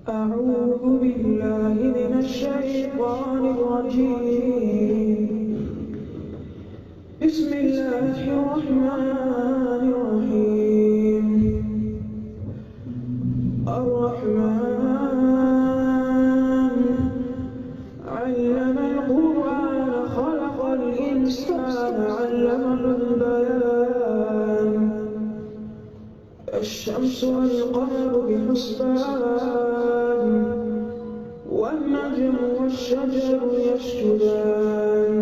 أعوذ بالله من الشيطان الرجيم. بسم الله الرحمن الرحيم. الرحمن علم القرآن خلق الإنسان علمه البيان. الشمس والقمر بحسبان والنجم والشجر يسجدان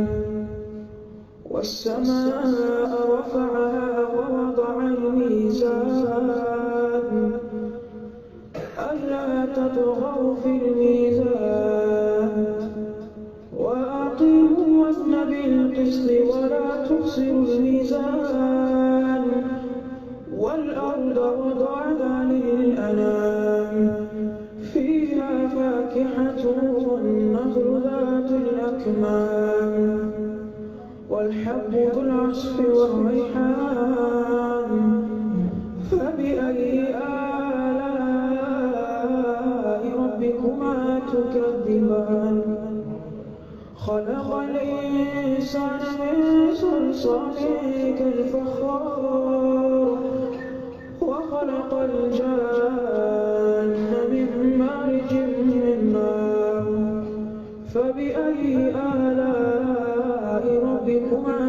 والسماء رفعها ووضع الميزان ألا تطغوا في الميزان وأقيموا الوزن بالقسط ولا تخسروا الميزان والأرض وضعها للأنام فيها فاكهة والنخل ذات الأكمام والحب ذو العصف والريحان فبأي آلاء ربكما تكذبان خلق الإنسان من صلصال كالفخار وخلق الجان من مارج من نار فبأي آلاء ربكما